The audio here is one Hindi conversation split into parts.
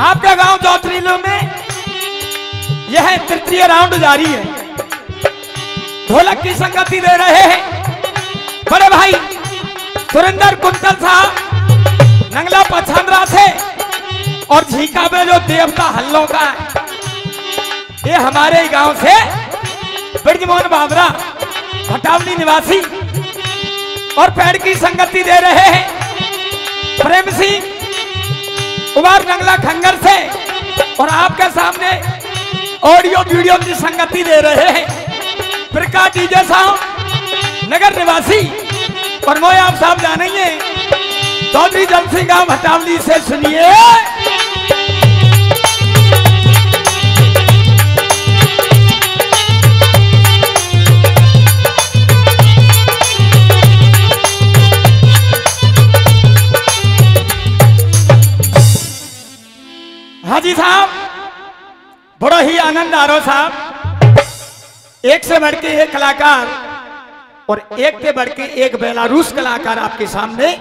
आपका गांव चौथरीलो में यह तृतीय राउंड जारी है। ढोलक की संगति दे रहे हैं बड़े भाई सुरेंद्र कुंतल साहब नंगला पछांद्रा से, और झीका में जो देवता हल्लों का है ये हमारे गांव से ब्रजमोहन बाबरा भटावली निवासी, और पैर की संगति दे रहे हैं प्रेम सिंह कुमार नंगला खंगर से, और आपके सामने ऑडियो वीडियो की संगति दे रहे हैं प्रकाश डीजे साहब नगर निवासी, और मोए आप साहब जानेंगे चौधरी जल सिंह गांव भटावली से। सुनिए हाजी साहब, बड़ा ही आनंद आ रहा साहब, एक से बढ़ के एक कलाकार और एक से बढ़ के एक बेलारूस कलाकार आपके सामने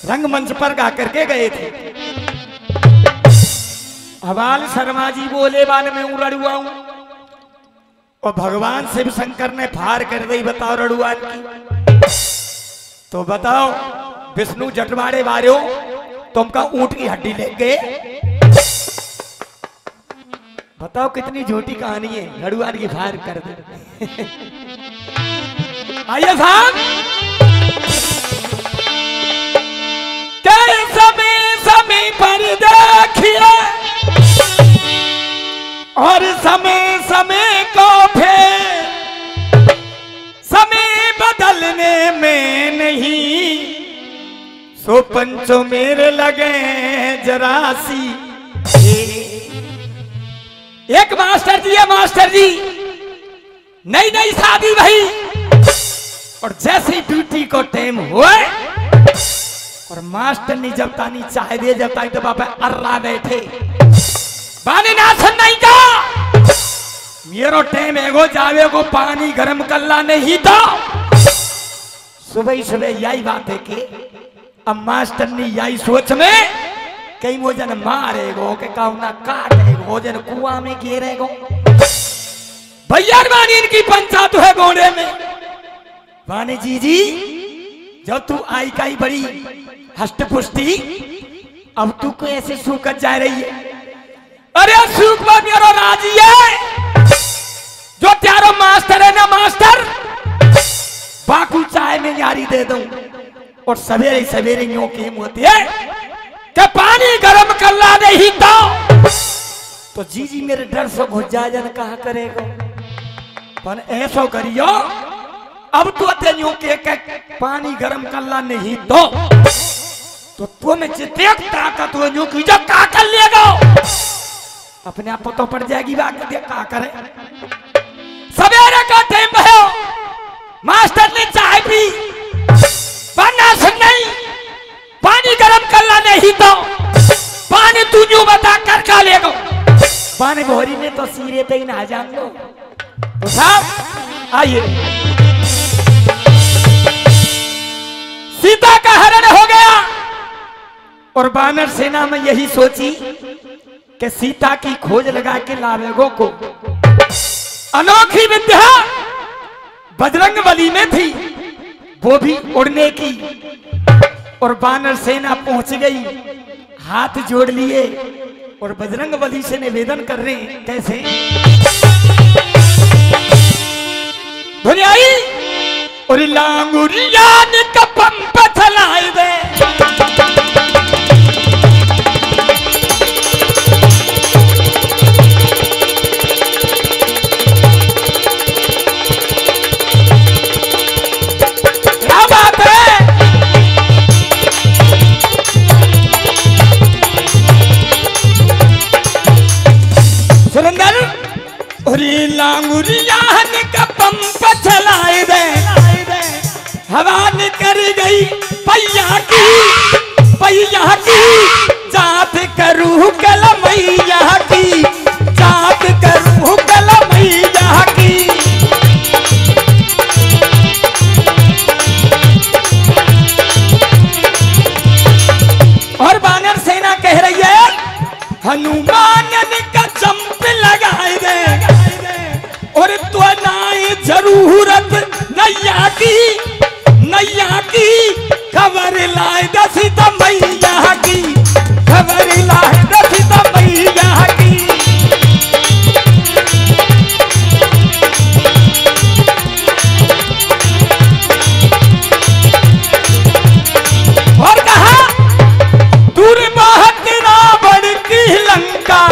रंगमंच पर गा करके गए थे। हवाल शर्मा जी बोले बान में रड़ुआ हूं, और भगवान शिव शंकर ने फार कर दी, बताओ रड़ुआ की। तो बताओ विष्णु जटवाड़े वाले तुमका ऊंट की हड्डी ले गए, बताओ कितनी झूठी कहानी है, लड़ुआन की फायर कर दे। आइए साहब, समय समय पर देखिए और समय समय को फिर समय बदलने में नहीं, सो पंचों मेरे लगे जरासी। एक मास्टर जी है, मास्टर जी नई नई शादी भई, और जैसे ड्यूटी को टाइम हुआ और मास्टर ने जब तानी चाय दे, जब तानी तो बापा अर्रा बैठे बाने ना सुन नहीं का मेरो टाइम एगो जावे को पानी गरम कल्ला नहीं तो सुबह सुबह यही बात है कि अब मास्टर ने यही सोच में कहीं वो जन मारेगो के काउना काटेगो, जन कुआं में गिरेगो। भैया बानी इनकी पंचायत है गोंडे में। बाने जी जब तू आई काई बड़ी हष्ट पुष्टि, अब तू को ऐसे सूखत जा रही है। अरे सूखवा मेरो राजी है, जो त्यारो मास्टर है ना मास्टर, बाकू चाय में यारी दे दूं, और सवेरे सवेरे यूं केम होती है कि पानी गरम कर ला नहीं तो जी मेरे डर से घुस जाए, जन कहा करेगा। पर ऐसा करियो अब तो तेनियों के पानी गरम कर ला नहीं तो तुम्हें जितने ताकत हो यूं की जो का कर लेगा, अपने आप तो पड़ जाएगी बात का करे। सवेरे का टाइम है, मास्टर ने चाय पी, वरना सुन नहीं पानी गरम कर ला नहीं तो पानी तू यूं बता कर का लेगा। पानी भोरी में तो सीरे पे ही ना जान लो। तो साहब आइए, सीता का हरण हो गया, और बानर सेना में यही सोची कि सीता की खोज लगा के लावेगो को। अनोखी विद्या बजरंगबली में थी, वो भी उड़ने की, और बानर सेना पहुंच गई, हाथ जोड़ लिए और बजरंगबली से निवेदन कर रहे हैं। कैसे धुनियाई और लांगुरिया ने पंप चलाए दे, क्या बात है। सुरेंद्र और लांगुरिया ने पंप चलाए दे, हवा निकल गई पैया की जात करूं कल मैया की, जात करूं कल मैया की। और बानर सेना कह रही है हनुमान का जंप लगाए दे और तो नाई जरूरत नैया की खबर लाए दसी तो मैया की खबर लाए दसी तो मैया की। और कहा दूर बहुत रावण की लंका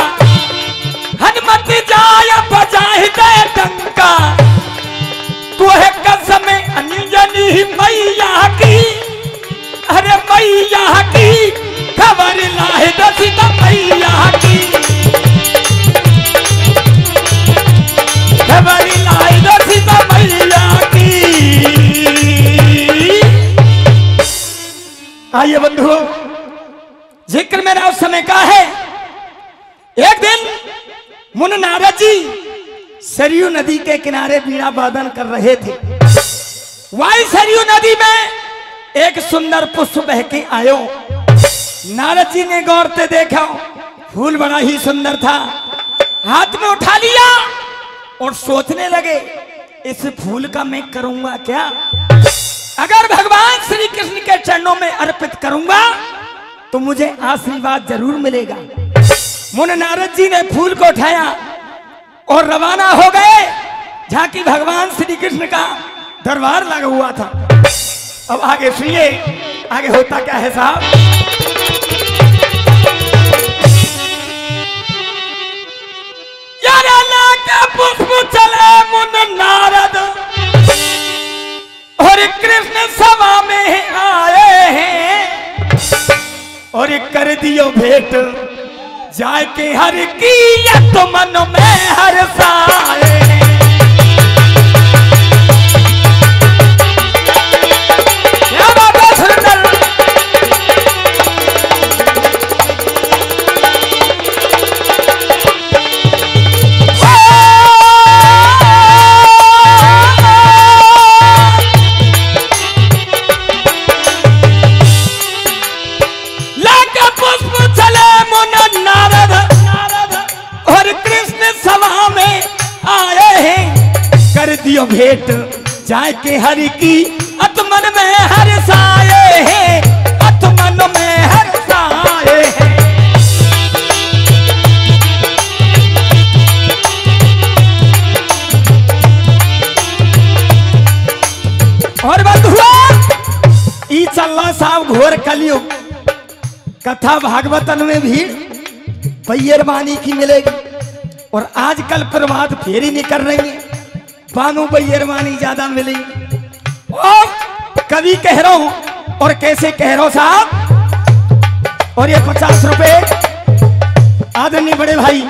हनुमत जाय बजाए दे डंका तो है कसम अंजनी मैया की अरे मैया की खबर लाए दसी तो मैया की खबर लाए दसी तो मैया की। आइए बंधुओं जिक्र मेरा उस समय का है। एक दिन मुनि नारद जी सरयू नदी के किनारे बीड़ा वादन कर रहे थे। वही सरयू नदी में एक सुंदर पुष्प बह के आयो। नारद जी ने गौर से देखा फूल बड़ा ही सुंदर था, हाथ में उठा लिया और सोचने लगे इस फूल का मैं करूंगा क्या, अगर भगवान श्री कृष्ण के चरणों में अर्पित करूंगा तो मुझे आशीर्वाद जरूर मिलेगा। मुनि नारद जी ने फूल को उठाया और रवाना हो गए जहां की भगवान श्री कृष्ण का दरबार लगा हुआ था। अब आगे सुनिए आगे होता क्या है साहब। यार के पुष्प चले मुनि नारद और कृष्ण सभा में आए हैं और कर दियो भेंट जाके हर की तो मन में हर साए। क्या बात है सुंदर। लाके पुष्प चले मुनि नारद और कृष्ण सभा में आए हैं कर दियो भेंट जाके हरि की अतमन में हर साए हैं अतमन में हर साए हैं। और बंधुआ ई चलना साहब घोर कलयुग कथा भागवतन में भी बैरवानी की मिलेगी और आजकल प्रभात फेरी नहीं कर रही है बानो बैरवानी ज्यादा मिलेगी। और कभी कह रहा हूं और कैसे कह रहा हूं साहब। और ये 50 रुपए आदरणीय बड़े भाई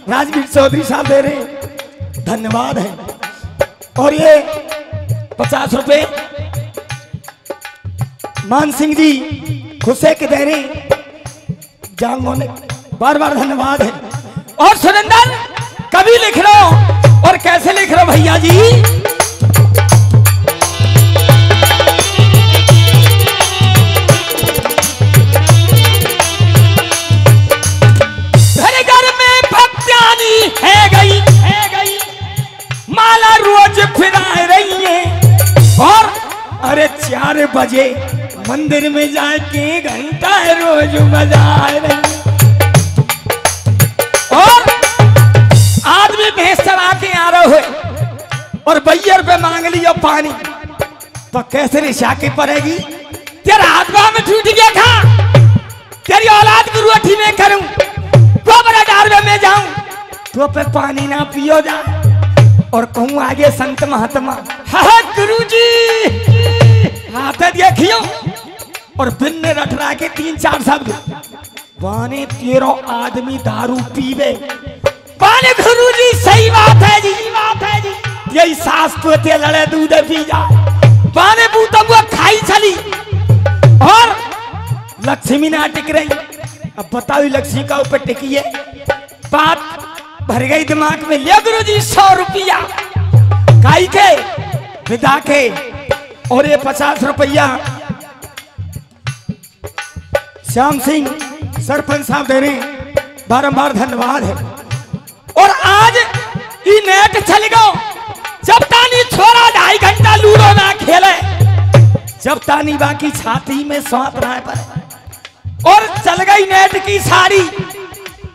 राजवीर चौधरी साहब दे रहे, धन्यवाद है। और ये 50 रुपए मान सिंह जी खुशे के दे रहे, जांगों ने बार बार धन्यवाद है। और सुरेंद्र कभी लिख रहा हूं और कैसे लिख रहा हूं भैया जी। घर में भक्त्यानी है गई माला रोज फिरा रही है और अरे 4 बजे मंदिर में जाके घंटा रोज बजाए रही और आदमी भैंस चरा के आ रहे हो और बैयर पे मांग लियो पानी तो कैसे रिशा के पड़ेगी। तेरा हाथवा में टूट गया था तेरी औलाद की रोटी में करूं तो बड़ा डार में जाऊं तो पे पानी ना पियो जा और कहूं आगे संत महात्मा हाँ गुरुजी हाथ देखियो और बिन ने रटरा के 3-4 शब्द बाने 13 आदमी दारू पीवे बाने गुरुजी सही बात है जी यही सास तो ते लड़े दूध पी जा बाने बूतम वो खाई चली और लक्ष्मी ना टिक रही। अब बताओ लक्ष्मी का ऊपर टिकी है बात भर गई दिमाग में। ले गुरुजी 100 रुपया काई के विदा के और ये 50 रुपया श्याम सिंह सरपंच साहब दे रहे, बारंबार धन्यवाद है। और आज ये नेट चल गो, जब तानी छोरा 2.5 घंटा लूडो ना खेले, जब तानी बाकी छाती में सांप रहा पर, और चल गई नेट की साड़ी।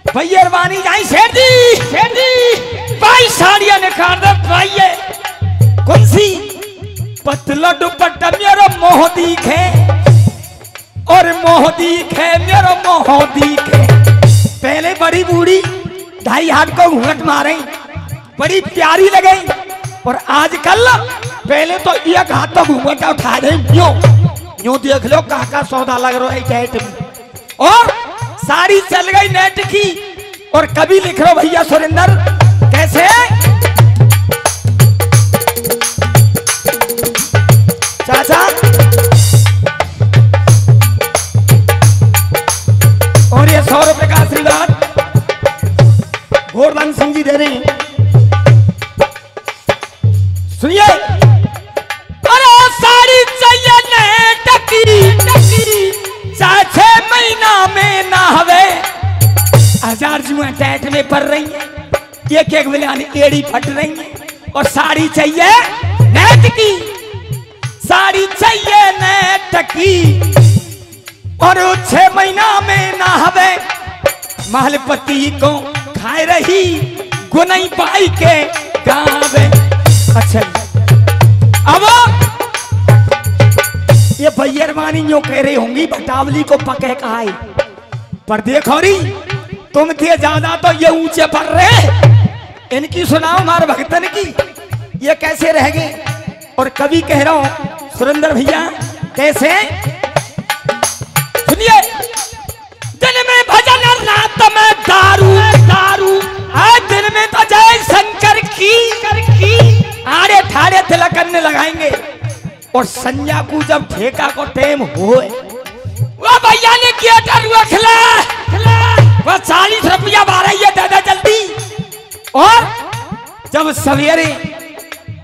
भैया वानी जाई शेठी भाई साड़ियां निकाल दे भाई, कौन सी पतला दुपट्टा मेरा मोह दिखे, और मोह दिखे मेरा मोह दिखे। पहले बड़ी बूढ़ी 2.5 हाथ को घूंघट मारे, बड़ी प्यारी लगे, और आजकल पहले तो 1 हाथ तो घूंघट उठा दे, यूं देख लो का सौदा लग रहा है टाइट में। और साड़ी चल गई नेट की, और कभी लिख रहा भैया सुरेंद्र कैसे चाचा, और ये 100 रुपए का आशीर्वाद गोरधन सिंह जी दे रहे हैं। सुनिए, अरे साड़ी चाहिए नेट की, 6 महीना में ना हवे 1000 जुआ टैट में पड़ रही है, एक मिलानी एड़ी फट रही है। और साड़ी चाहिए नेट की, साड़ी चाहिए नेट की, और 6 महीना में ना हवे महलपति को खाए रही गुनई पाई के गावे। अच्छा अब ये भैयरवानी यूं कह रही होंगी बटावली को पके कहाई, पर देखो री तुम थे ज्यादा तो ये ऊंचे पर रहे। इनकी सुनाओ मार भगतन की, ये कैसे रह गए। और कभी कह रहा हूं सुरेंद्र भैया कैसे, सुनिए, दिन में भजन रात में दारू, आज दिन में तो जय शंकर की आड़े ठाड़े तिलक करने लगाएंगे। और संध्या को जब ठेका को टेम होए, वो भैया ने किया खिला वो 40 रुपया 12 दादा जल्दी। और जब सवेरे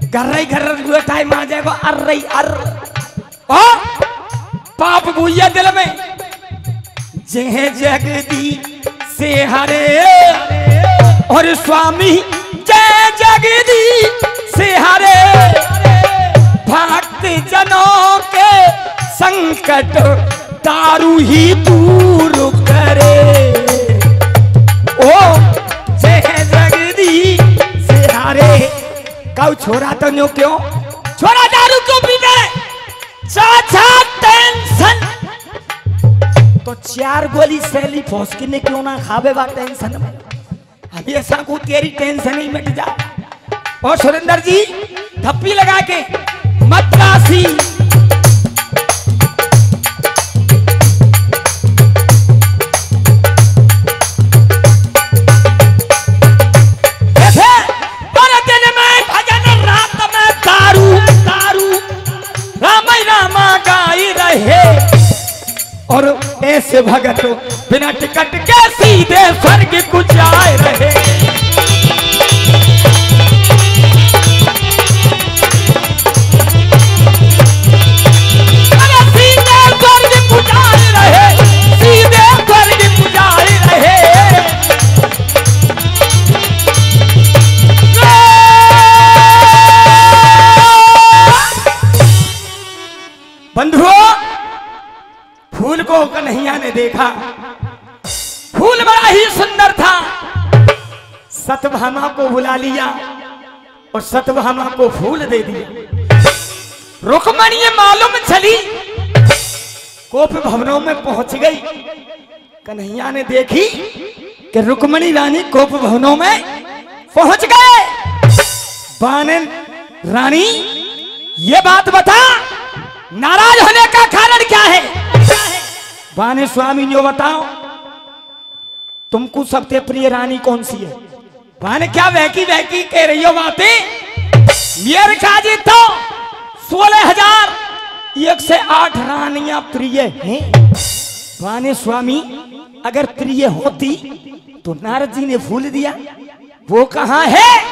घर टाइम आ जाएगा और पाप भूया दिल में जय जगदी से हरे, और स्वामी जय जगदी से हरे, भक्त जनों के संकट दारू ही दूर करे। ओ जय जगदी से हरे, कौ छोरा तो न्यू क्यों, छोरा दारू क्यों पीते, चाचा टेंशन तो 4 गोली सैली फौस की ने क्यों ना खावे बा टेंशन में, अभी ऐसा को तेरी टेंशन ही मिट जा। और सुरेंद्र जी थप्पी लगा के मद्रासी और ऐसे भगत बिना टिकट के सीधे स्वर्ग को जाए रहे। अरे सीधे स्वर्ग को जाए रहे, सीधे स्वर्ग को जाए रहे। बंधुओं, फूल को कन्हैया ने देखा, फूल बड़ा ही सुंदर था, सतभामा को बुला लिया और सतभामा को फूल दे दिया। रुक्मणी मालूम चली, कोप भवनों में पहुंच गई। कन्हैया ने देखी कि रुक्मणी रानी कोप भवनों में पहुंच गए। बानन रानी ये बात बता, नाराज होने का कारण क्या है। बाने स्वामी जो बताओ, तुमको सबसे प्रिय रानी कौन सी है। बाने क्या वहकी वहकी कह रही हो बातें, मेरे काजी तो 16,001 रानियां प्रिय हैं। बाने स्वामी अगर प्रिय होती तो नारद जी ने फूल दिया, वो कहां है,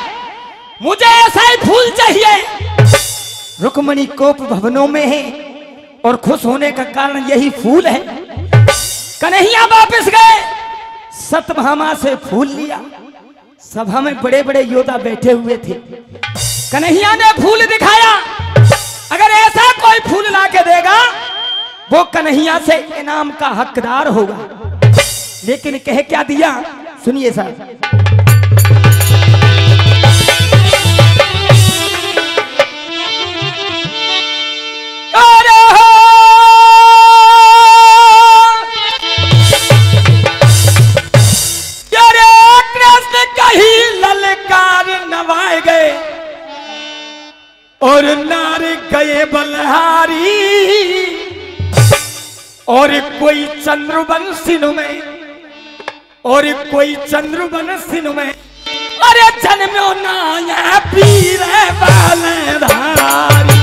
मुझे ऐसा ही फूल चाहिए। रुक्मणी कोप भवनों में है और खुश होने का कारण यही फूल है। कन्हैया वापस गए, सत्यभामा से फूल लिया। सभा में बड़े बड़े योद्धा बैठे हुए थे। कन्हैया ने फूल दिखाया, अगर ऐसा कोई फूल ला के देगा वो कन्हैया से इनाम का हकदार होगा। लेकिन कह क्या दिया, सुनिए साहब। और नार गए बलहारी और कोई चंद्रवंशिन में, और कोई चंद्रवंशिन में, अरे जन्मो नाया पीर बलधारी।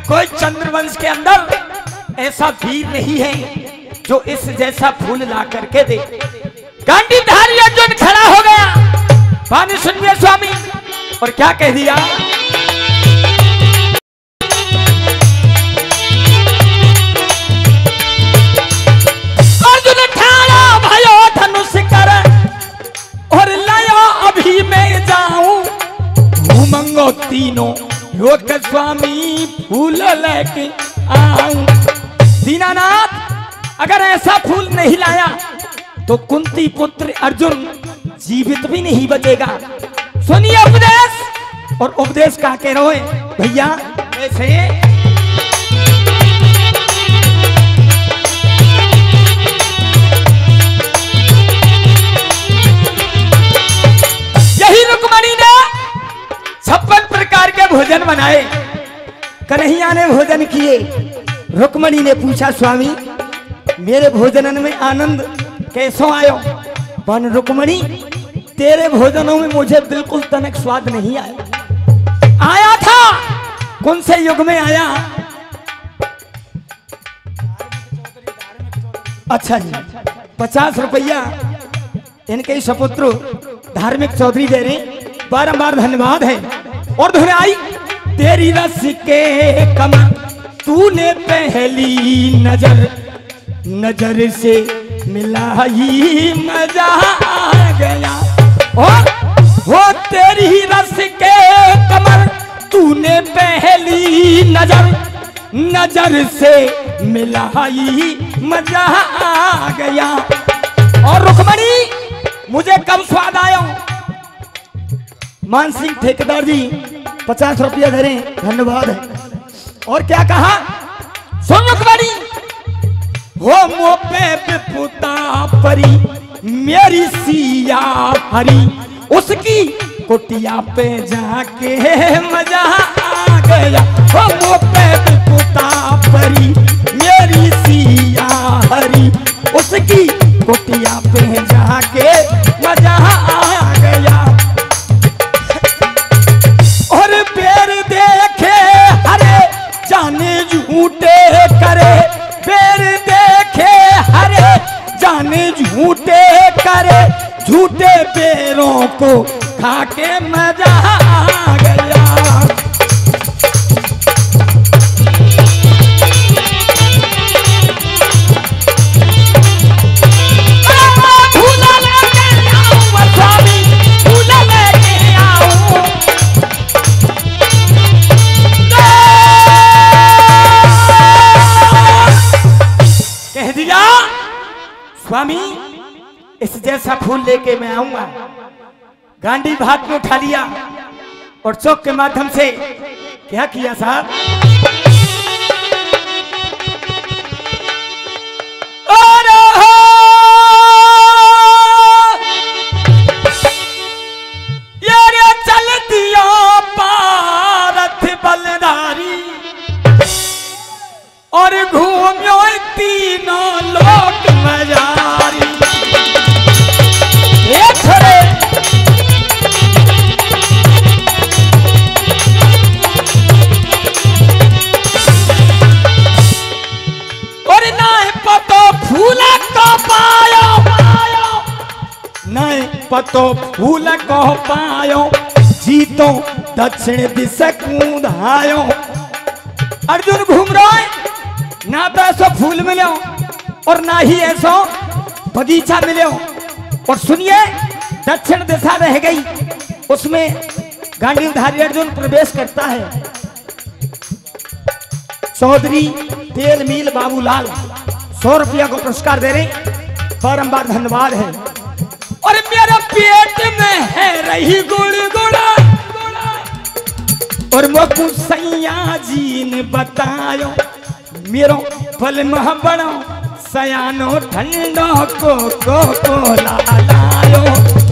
कोई चंद्रवंश के अंदर ऐसा वीर नहीं है जो इस जैसा फूल ला करके दे। गांडीधारी अर्जुन खड़ा हो गया। पानी सुनिए स्वामी, और क्या कह दिया। अर्जुन ठाड़ा भयो धनुष कर और लाया अभी मैं जाऊं घूमंगो तीनों लोक स्वामी फूल लेके आऊं। दीनानाथ, अगर ऐसा फूल नहीं लाया तो कुंती पुत्र अर्जुन जीवित भी नहीं बचेगा। सुनिए उपदेश, और उपदेश का कह रहे भैया ऐसे। यही रुक्मणी ने 56 प्रकार के भोजन बनाए। कन्हैया ने भोजन किए। रुक्मणी ने पूछा, स्वामी मेरे भोजन में आनंद कैसो आयो। पर रुक्मणी, तेरे भोजनों में मुझे बिल्कुल तनक स्वाद नहीं आया। आया था कौन से युग में आया। अच्छा जी, 50 रुपया इनके सपुत्र धार्मिक चौधरी दे रहे, बारंबार धन्यवाद है। और धुनाई, तेरी रस के कमर तूने पहली नजर से मिलाई मजा आ गया। और वो तेरी रस के कमर तूने पहली नजर से मिलाई मजा आ गया। और रुक्मणी, मुझे कब स्वाद आया। मान सिंह ठेकेदार जी 50 रुपया दे रहे, धन्यवाद है। और क्या कहा, सुन रुक्मणी, हो मो पे विपुता परी मेरी सिया हरी, उसकी कुटिया पे जाके मजा आ गया। हो मो पे विपुता परी मेरी सिया हरी, उसकी कुटिया पे जाके मजा आ गया। और बेर देखे हरे जाने झूठे करे, बेर देखे हरे जाने झूठे करे, झूठे बेरों को खाके मजा आ गया। स्वामी, इस जैसा फूल लेके मैं आऊंगा। गांडी भात में उठा लिया और चौक के माध्यम से क्या किया साहब, ये चल दिया पारथ बलधारी, और घूम्यो तीनों लोक मजारी। और नहीं पतो फूल को पायो, नहीं पतो फूल को पायो, जीतो दक्षिण दिशा कूदायो। अर्जुन घूम रहा है, ना तो ऐसा फूल मिले और ना ही ऐसा बगीचा मिले। और सुनिए, दक्षिण दिशा रह गई, उसमें गांडीवधारी अर्जुन प्रवेश करता है। चौधरी तेल मील बाबूलाल 100 रुपया को पुरस्कार दे रहे, बारंबार धन्यवाद है। और मेरे पेट में है रही गुड़गुड़ा, और मोकू सैया जी ने बतायो, मेरो फल मह बड़ो सयानो ठंडो को लायो।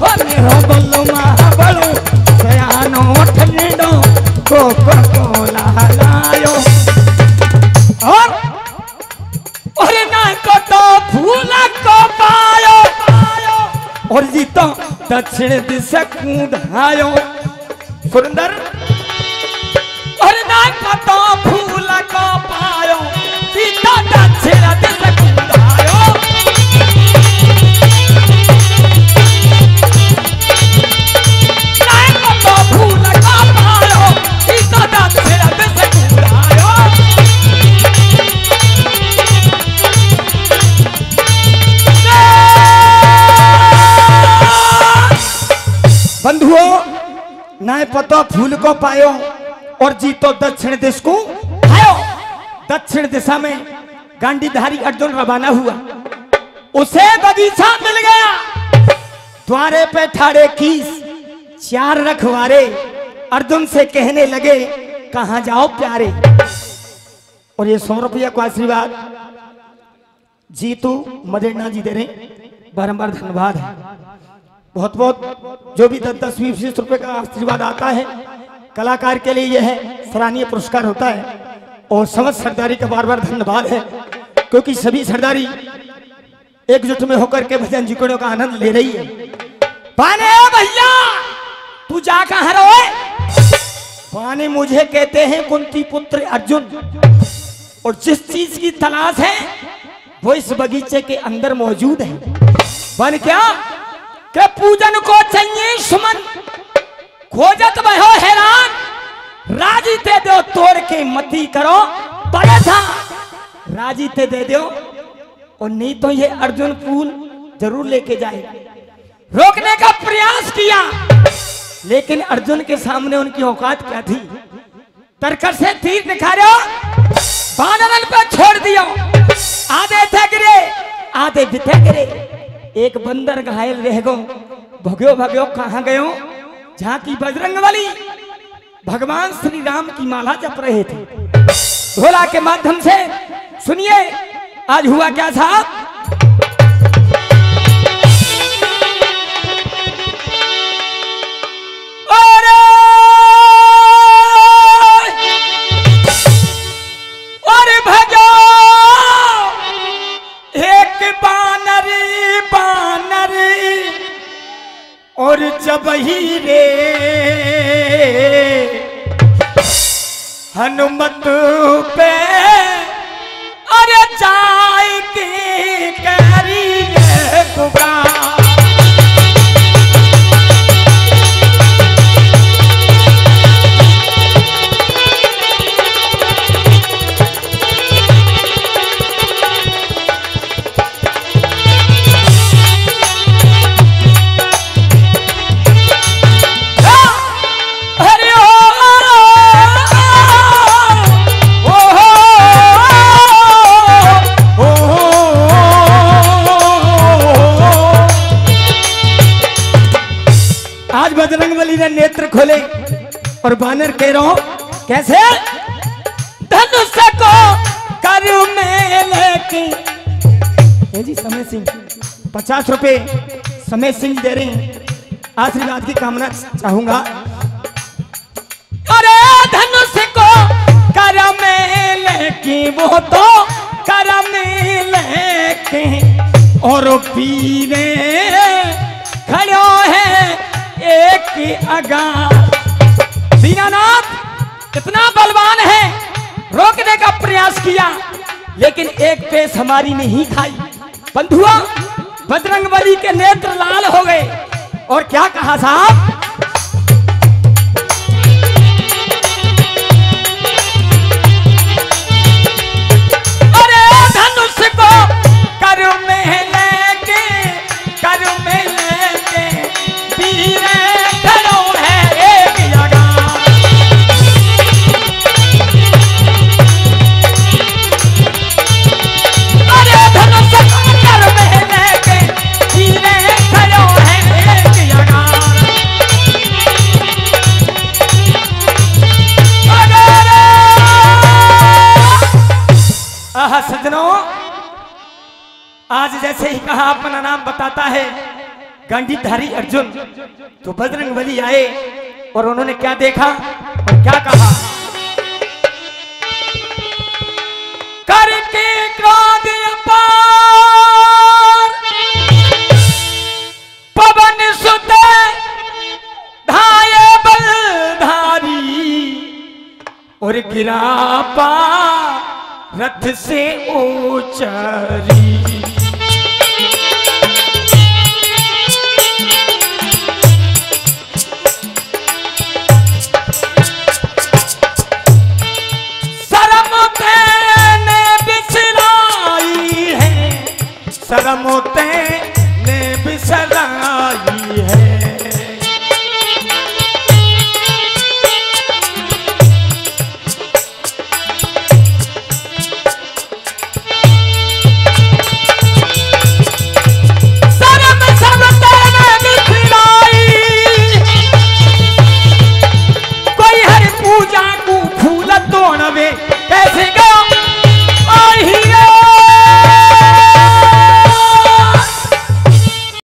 और मेरो बल मह बड़ो सयानो ठंडो को लायो। और ना को तो फूल को पायो, और जीतो दक्षिण दिशा कूदायो। सुंदर। और ना को तो फूल को पायो, जीतो दक्षिण दिशा कूदायो। ना को तो फूल को पायो, जीतो दक्षिण दिशा कूदायो। बंधुओं, ना पतो फूल को पायो और जीतो दक्षिण दिशा को आयो। दक्षिण दिशा में गांडीधारी अर्जुन रवाना हुआ, उसे बगीचा मिल गया। द्वारे पे ठाड़े कीस 4 रखवारे, अर्जुन से कहने लगे कहां जाओ प्यारे। और ये 100 रुपया को आशीर्वाद जीतू मदेरना जी दे रहे, बारंबार धन्यवाद है। बहुत बहुत जो भी 10-10, 20-20 रुपए का आशीर्वाद आता है, कलाकार के लिए यह है सराहनीय पुरस्कार होता है। और समस्त सरदारी का बार बार धन्यवाद है, क्योंकि सभी सरदारी एकजुट में होकर के भजन जिक्रों का आनंद ले रही है। पाने भैया तू जा कहां रहे? पाने मुझे कहते हैं कुंती पुत्र अर्जुन, और जिस चीज की तलाश है वो इस बगीचे के अंदर मौजूद है। बन क्या के पूजन को चाहिए सुमन, खोजत बहो हैरान, राजी ते दो तोड़ के मती करो बड़े था, राजी ते दे दो, और नहीं तो ये अर्जुन फूल जरूर लेके जाएगा। रोकने का प्रयास किया, लेकिन अर्जुन के सामने उनकी औकात क्या थी। तरकस से तीर निखारे, बानरन पे छोड़ दियो। आधे थे गिरे, आधे बिथे गिरे, एक बंदर घायल रह गो। भगयो भगयो कहां गयो? जहां की बजरंगबली भगवान श्री राम की माला जप रहे थे। ढोला के माध्यम से सुनिए आज हुआ क्या साहब। और जब ही रे हनुमत पे अरे जाए के करी पुकार, बजरंगबली ने नेत्र खोले और बानर कह रहा हूं कैसे? धनुष को करू में लेके जी समय सिंह 50 रुपए समय सिंह दे रहे हैं, आशीर्वाद की कामना चाहूंगा। अरे धनुष को कर में लेके वो तो करम लेके और पीने खड़ो है एक अगा। दीनानाथ इतना बलवान है, रोकने का प्रयास किया लेकिन एक पेश हमारी नहीं खाई। बंधुआ बजरंगबली के नेत्र लाल हो गए और क्या कहा साहब, अरे धनुष को कर में लेके वीर खड़ो है एक जगह। अरे धनुष को कर में लेके वीर खड़ो है एक जगह। आहा सज्जनों, आज जैसे ही कहा अपना नाम बताता है गंडीधारी अर्जुन, तो बजरंगबली आए और उन्होंने क्या देखा और क्या कहा, करके क्रोध अपार पवन सुत धाये बलधारी और गिरा पा रथ से ऊंचारी।